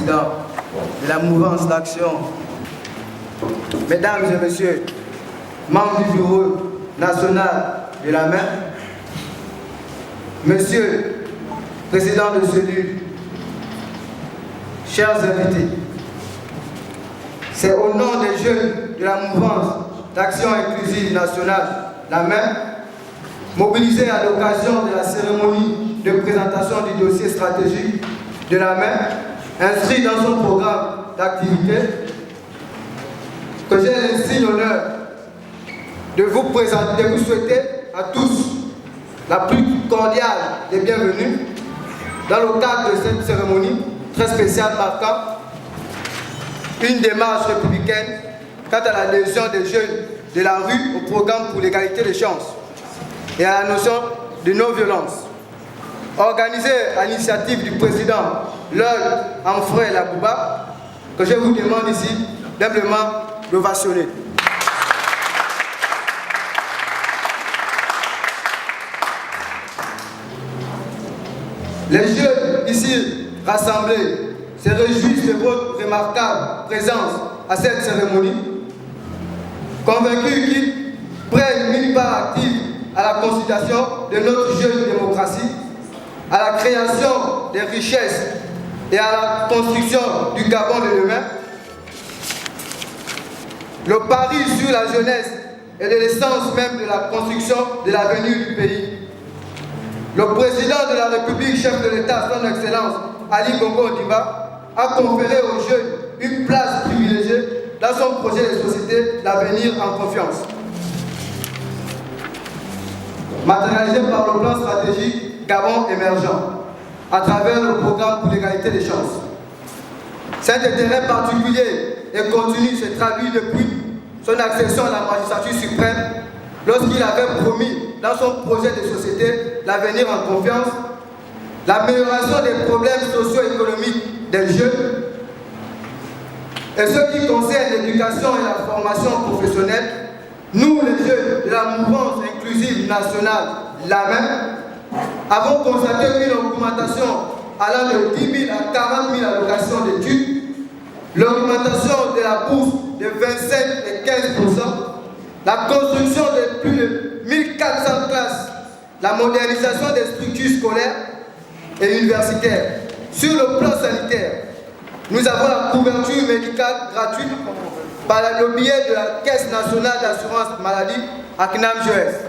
président de la mouvance d'action, mesdames et messieurs, membres du bureau national de la main, monsieur président de cellule, chers invités, c'est au nom des jeunes de la mouvance d'action inclusive nationale, la main, mobilisés à l'occasion de la cérémonie de présentation du dossier stratégique de la main, inscrit dans son programme d'activité, que j'ai l'insigne honneur de vous présenter, de vous souhaiter à tous la plus cordiale des bienvenues dans le cadre de cette cérémonie très spéciale marquant une démarche républicaine quant à l'adhésion des jeunes de la rue au programme pour l'égalité des chances et à la notion de non-violence. Organisée à l'initiative du président Lord Amfrey Labouba, que je vous demande ici d'humblement d'ovationner. Les jeunes ici rassemblés se réjouissent de votre remarquable présence à cette cérémonie, convaincus qu'ils prennent une part active à la consolidation de notre jeune démocratie, à la création des richesses et à la construction du Gabon de demain. Le pari sur la jeunesse est de l'essence même de la construction de l'avenir du pays. Le président de la République, chef de l'État, son Excellence Ali Bongo Ondimba, a conféré aux jeunes une place privilégiée dans son projet de société L'avenir en confiance. Matérialisé par le plan stratégique Gabon émergent, à travers le programme pour l'égalité des chances. Cet intérêt particulier et continu s'est traduit depuis son accession à la magistrature suprême lorsqu'il avait promis dans son projet de société L'avenir en confiance l'amélioration des problèmes socio-économiques des jeunes et ce qui concerne l'éducation et la formation professionnelle. Nous, les jeunes de la mouvance inclusive nationale, la même, avons constaté une augmentation allant de 10 000 à 40 000 allocations d'études, l'augmentation de la bourse de 27 et 15%, la construction de plus de 1400 classes, la modernisation des structures scolaires et universitaires. Sur le plan sanitaire, nous avons la couverture médicale gratuite par le biais de la Caisse nationale d'assurance maladie à CNAM-JOS.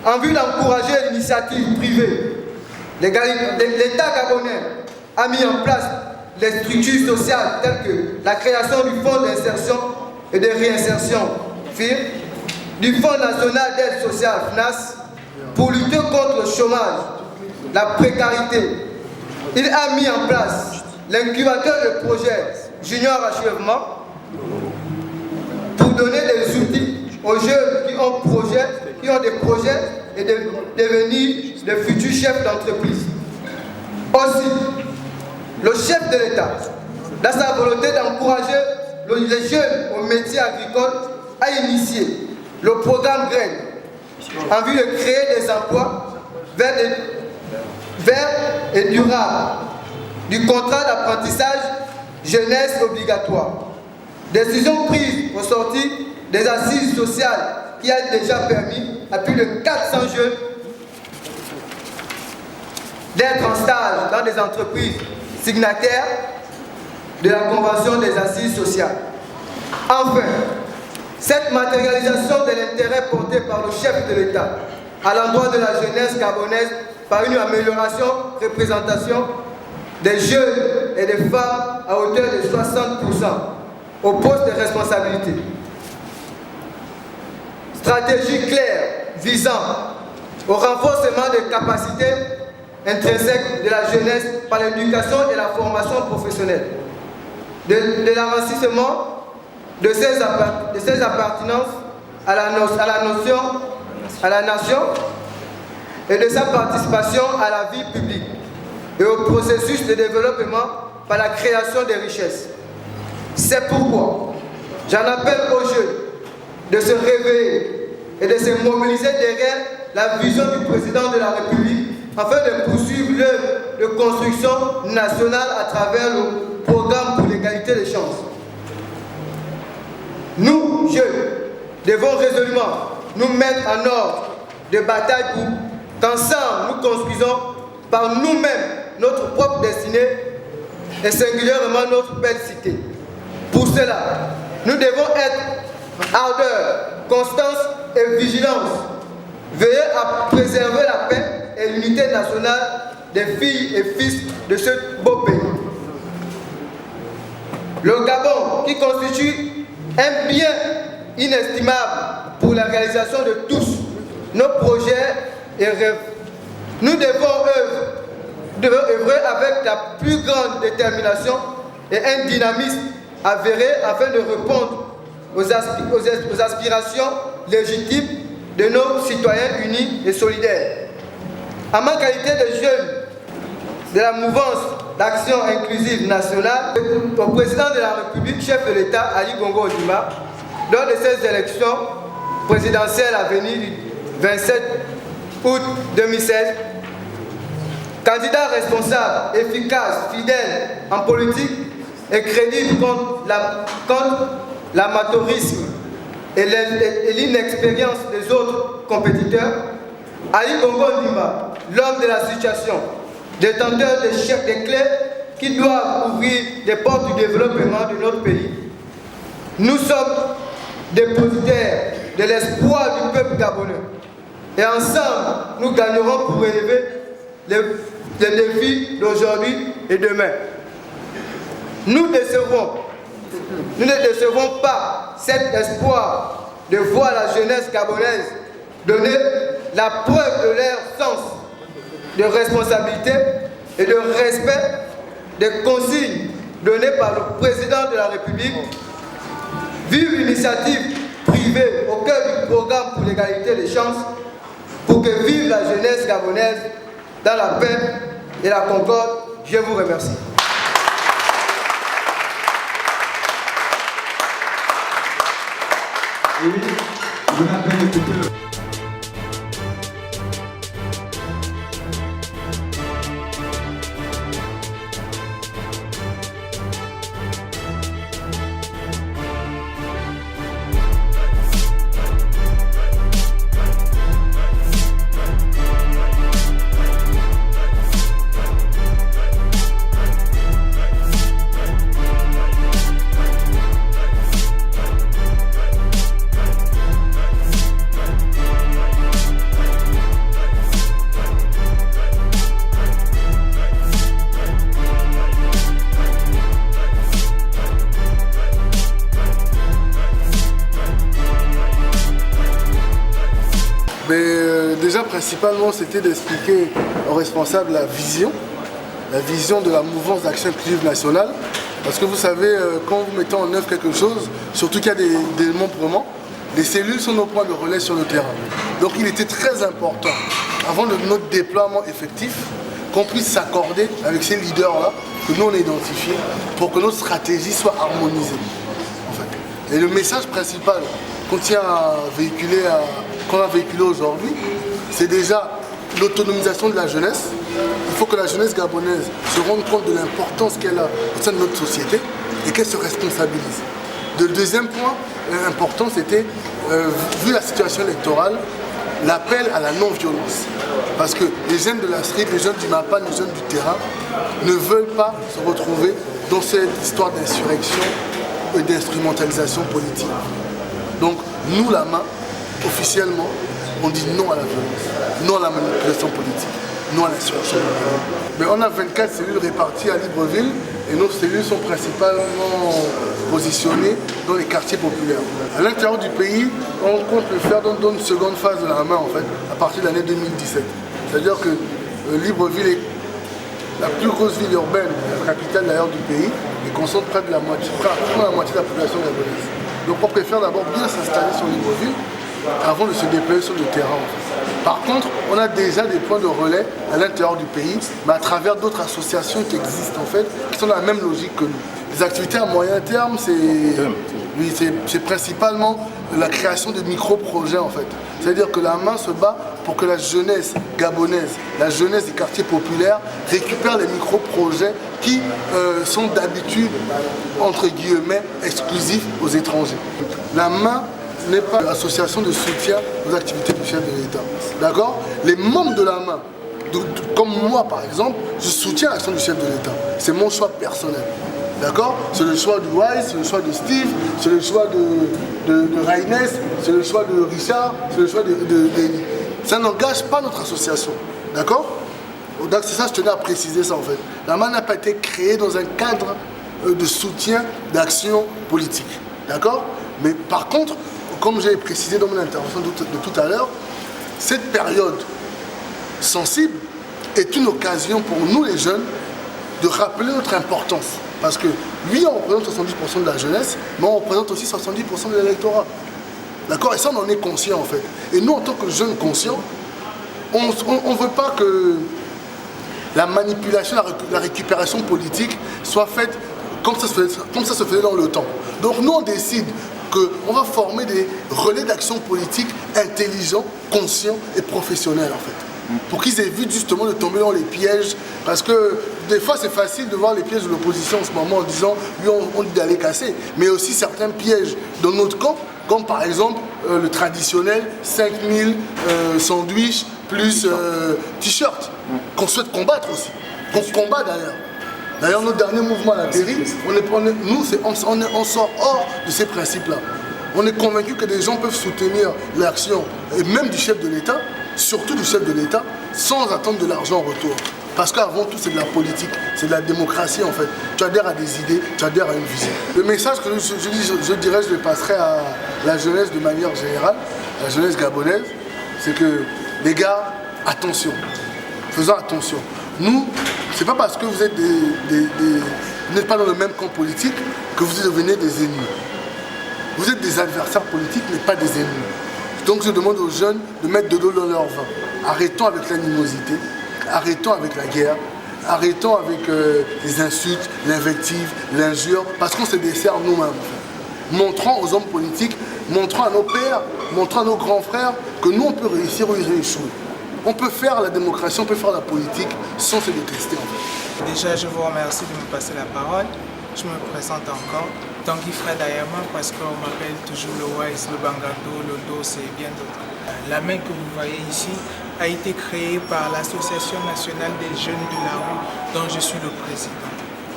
En vue d'encourager l'initiative privée, l'État gabonais a mis en place des structures sociales telles que la création du Fonds d'insertion et de réinsertion, FIR, du Fonds national d'aide sociale, FNAS, pour lutter contre le chômage, la précarité. Il a mis en place l'incubateur de projets Junior Achèvement pour donner des outils aux jeunes qui ont des projets et de devenir de futurs chefs d'entreprise. Aussi, le chef de l'État, dans sa volonté d'encourager les jeunes au métier agricole, a initié le programme Graines en vue de créer des emplois verts et durables, du contrat d'apprentissage jeunesse obligatoire. Décision prise au sortir des assises sociales qui a déjà permis à plus de 400 jeunes d'être en stage dans des entreprises signataires de la Convention des assises sociales. Enfin, cette matérialisation de l'intérêt porté par le chef de l'État à l'endroit de la jeunesse gabonaise par une amélioration, représentation des jeunes et des femmes à hauteur de 60% au poste de responsabilité. Stratégie claire visant au renforcement des capacités intrinsèques de la jeunesse par l'éducation et la formation professionnelle, de l'enrichissement de ses appartenances à la nation et de sa participation à la vie publique et au processus de développement par la création des richesses. C'est pourquoi j'en appelle aux jeunes de se réveiller et de se mobiliser derrière la vision du président de la République afin de poursuivre l'œuvre de construction nationale à travers le programme pour l'égalité des chances. Nous, jeunes, devons résolument nous mettre en ordre de bataille pour qu'ensemble nous construisons par nous-mêmes notre propre destinée et singulièrement notre belle cité. Pour cela, nous devons être ardeur, constance et vigilance. Veiller à préserver la paix et l'unité nationale des filles et fils de ce beau pays. Le Gabon, qui constitue un bien inestimable pour la réalisation de tous nos projets et rêves. Nous devons œuvrer avec la plus grande détermination et un dynamisme avéré afin de répondre aux aspirations légitimes de nos citoyens unis et solidaires. À ma qualité de jeune de la mouvance d'action inclusive nationale, au président de la République, chef de l'État, Ali Bongo Ondimba, lors de ces élections présidentielles à venir du 27 août 2016, candidat responsable, efficace, fidèle en politique et crédible contre l'amateurisme et l'inexpérience des autres compétiteurs, Ali Bongo Ondimba, l'homme de la situation, détenteur des clés qui doivent ouvrir les portes du développement de notre pays. Nous sommes dépositaires de l'espoir du peuple gabonais. Et ensemble, nous gagnerons pour relever les défis d'aujourd'hui et demain. Nous ne décevrons pas cet espoir de voir la jeunesse gabonaise donner la preuve de leur sens de responsabilité et de respect des consignes données par le président de la République. Vive l'initiative privée au cœur du programme pour l'égalité des chances, pour que vive la jeunesse gabonaise dans la paix et la concorde. Je vous remercie. Oui, je m'appelle écouter. Déjà, principalement, c'était d'expliquer aux responsables la vision de la mouvance d'action inclusive nationale. Parce que vous savez, quand vous mettez en œuvre quelque chose, surtout qu'il y a des démembrements, les cellules sont nos points de relais sur le terrain. Donc il était très important, avant notre déploiement effectif, qu'on puisse s'accorder avec ces leaders-là, que nous on a identifiés, pour que notre stratégie soit harmonisée. En fait. Et le message principal qu'on tient à véhiculer, qu'on a véhiculé aujourd'hui, c'est déjà l'autonomisation de la jeunesse. Il faut que la jeunesse gabonaise se rende compte de l'importance qu'elle a au sein de notre société et qu'elle se responsabilise. Le deuxième point important, c'était, vu la situation électorale, l'appel à la non-violence. Parce que les jeunes de la street, les jeunes du MAPA, les jeunes du terrain ne veulent pas se retrouver dans cette histoire d'insurrection et d'instrumentalisation politique. Donc, nous, la main, officiellement, on dit non à la violence, non à la manipulation politique, non à l'insurrection. Mais on a 24 cellules réparties à Libreville et nos cellules sont principalement positionnées dans les quartiers populaires. À l'intérieur du pays, on compte le faire dans une seconde phase de la main, en fait, à partir de l'année 2017. C'est-à-dire que Libreville est la plus grosse ville urbaine, la capitale d'ailleurs du pays, et concentre près de la moitié de la population gabonaise. Donc on préfère d'abord bien s'installer sur Libreville avant de se déployer sur le terrain. En fait. Par contre, on a déjà des points de relais à l'intérieur du pays, mais à travers d'autres associations qui existent en fait, qui sont dans la même logique que nous. Les activités à moyen terme, c'est principalement la création de micro-projets en fait. C'est-à-dire que la main se bat pour que la jeunesse gabonaise, la jeunesse des quartiers populaires récupère les micro-projets qui sont d'habitude, entre guillemets, exclusifs aux étrangers. La main n'est pas une association de soutien aux activités du chef de l'État. D'accord? Les membres de la main, comme moi par exemple, je soutiens l'action du chef de l'État. C'est mon choix personnel. D'accord? C'est le choix de Wise, c'est le choix de Steve, c'est le choix de Raines, c'est le choix de Richard, c'est le choix d'Eli. Ça n'engage pas notre association. D'accord? Donc c'est ça, je tenais à préciser ça en fait. La main n'a pas été créée dans un cadre de soutien d'action politique. D'accord? Mais par contre, comme j'ai précisé dans mon intervention de tout à l'heure, cette période sensible est une occasion pour nous les jeunes de rappeler notre importance. Parce que lui, on représente 70% de la jeunesse, mais on représente aussi 70% de l'électorat. D'accord? Et ça, on en est conscient en fait. Et nous, en tant que jeunes conscients, on ne veut pas que la manipulation, la récupération politique soit faite comme ça se faisait dans le temps. Donc nous, on décide qu'on va former des relais d'action politique intelligents, conscients et professionnels en fait. Pour qu'ils évitent justement de tomber dans les pièges. Parce que des fois c'est facile de voir les pièges de l'opposition en ce moment en disant lui on dit d'aller casser. Mais aussi certains pièges dans notre camp, comme par exemple le traditionnel 5000 sandwichs plus t-shirt, qu'on souhaite combattre aussi. Qu'on combat d'ailleurs. D'ailleurs, notre dernier mouvement à la mairie, on sort hors de ces principes-là. On est convaincu que des gens peuvent soutenir l'action, et même du chef de l'État, surtout du chef de l'État, sans attendre de l'argent en retour. Parce qu'avant tout, c'est de la politique, c'est de la démocratie en fait. Tu adhères à des idées, tu adhères à une vision. Le message que je dirais, je le passerai à la jeunesse de manière générale, la jeunesse gabonaise, c'est que les gars, attention, faisons attention. Nous, c'est pas parce que vous êtes vous n'êtes pas dans le même camp politique que vous devenez des ennemis. Vous êtes des adversaires politiques, mais pas des ennemis. Donc je demande aux jeunes de mettre de l'eau dans leur vin. Arrêtons avec l'animosité, arrêtons avec la guerre, arrêtons avec les insultes, l'invective, l'injure, parce qu'on se dessert nous-mêmes. Montrons aux hommes politiques, montrons à nos pères, montrons à nos grands frères que nous on peut réussir ou échouer. On peut faire la démocratie, on peut faire la politique sans se détester en fait. Déjà, je vous remercie de me passer la parole. Je me présente encore. Tanguy Fred Ayama, parce qu'on m'appelle toujours le Wise, le Bangando, le Dos et bien d'autres. La main que vous voyez ici a été créée par l'Association nationale des jeunes de la rue, dont je suis le président.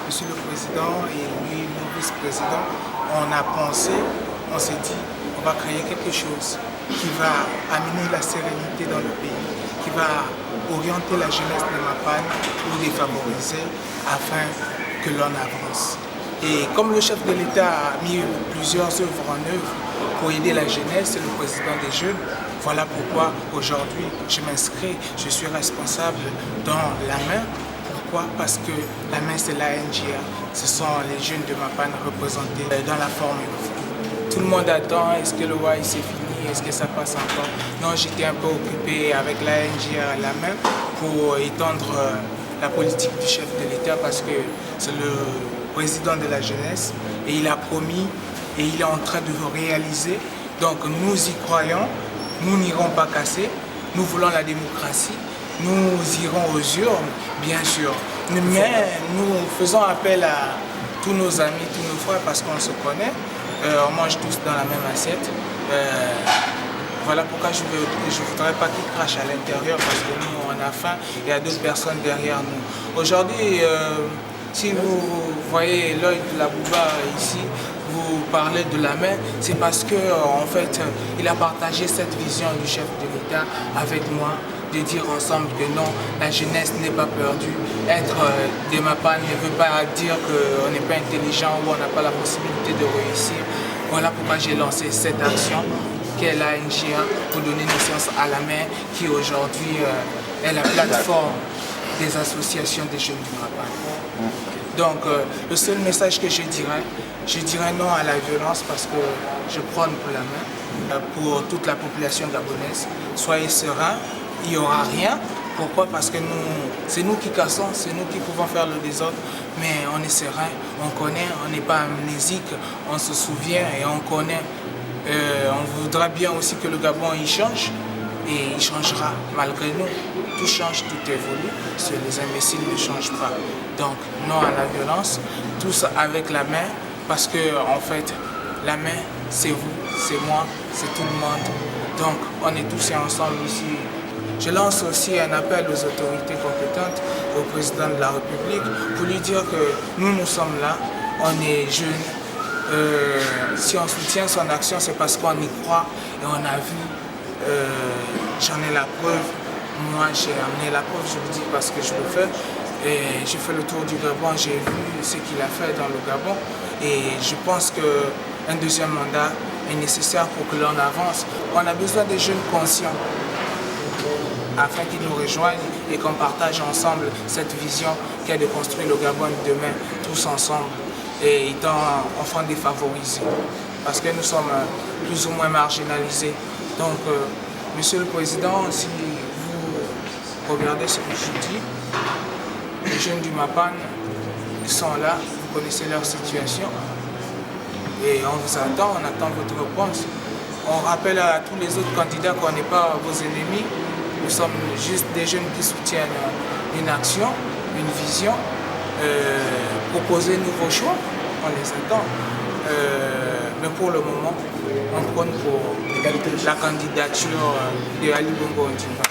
Je suis le président et lui le vice-président. On a pensé, on s'est dit, on va créer quelque chose qui va amener la sérénité dans le pays, qui va orienter la jeunesse de Mapane ou défavoriser afin que l'on avance. Et comme le chef de l'État a mis plusieurs œuvres en œuvre pour aider la jeunesse et le président des jeunes, voilà pourquoi aujourd'hui je m'inscris, je suis responsable dans la main. Pourquoi? Parce que la main c'est la NGA, ce sont les jeunes de Mapane représentés dans la forme. Tout le monde attend, est-ce que le WAI c'est fini, est-ce que ça passe encore? Non, j'étais un peu occupé avec la NGA à la main pour étendre la politique du chef de l'État parce que c'est le président de la jeunesse et il a promis et il est en train de réaliser. Donc nous y croyons, nous n'irons pas casser, nous voulons la démocratie, nous irons aux urnes, bien sûr. Mais nous faisons appel à tous nos amis, tous nos frères parce qu'on se connaît. On mange tous dans la même assiette. Voilà pourquoi je ne voudrais pas qu'ils crachent à l'intérieur parce que nous, on a faim et il y a d'autres personnes derrière nous. Aujourd'hui, si vous voyez l'œil de la Bouba ici, vous parlez de la main, c'est parce que en fait, il a partagé cette vision du chef de l'État avec moi, de dire ensemble que non, la jeunesse n'est pas perdue. Être des Mapane ne veut pas dire qu'on n'est pas intelligent ou on n'a pas la possibilité de réussir. Voilà pourquoi j'ai lancé cette action qu'est la NGA pour donner naissance à la main qui aujourd'hui est la plateforme des associations des jeunes du Mapane. Donc le seul message que je dirais non à la violence parce que je prône pour la main, pour toute la population gabonaise. Soyez sereins. Il n'y aura rien. Pourquoi? Parce que c'est nous qui cassons, c'est nous qui pouvons faire le désordre, mais on est serein, on connaît, on n'est pas amnésique, on se souvient et on connaît. On voudra bien aussi que le Gabon y change, et il changera malgré nous. Tout change, tout évolue, les imbéciles ne changent pas. Donc non à la violence, tous avec la main, parce que en fait, la main, c'est vous, c'est moi, c'est tout le monde. Donc on est tous ensemble ici. Je lance aussi un appel aux autorités compétentes, au président de la République, pour lui dire que nous sommes là, on est jeunes. Si on soutient son action, c'est parce qu'on y croit et on a vu, j'en ai la preuve. Moi, j'ai amené la preuve, je vous dis parce que je le fais. Et j'ai fait le tour du Gabon, j'ai vu ce qu'il a fait dans le Gabon. Et je pense qu'un deuxième mandat est nécessaire pour que l'on avance. On a besoin des jeunes conscients afin qu'ils nous rejoignent et qu'on partage ensemble cette vision qui est de construire le Gabon de demain, tous ensemble, et étant enfants défavorisés, parce que nous sommes plus ou moins marginalisés. Donc, Monsieur le Président, si vous regardez ce que je dis, les jeunes du MAPAN, ils sont là, vous connaissez leur situation, et on vous attend, on attend votre réponse. On rappelle à tous les autres candidats qu'on n'est pas vos ennemis. Nous sommes juste des jeunes qui soutiennent une action, une vision, proposer de nouveaux choix, on les attend. Mais pour le moment, on prône pour la candidature de Ali Bongo Ondimba.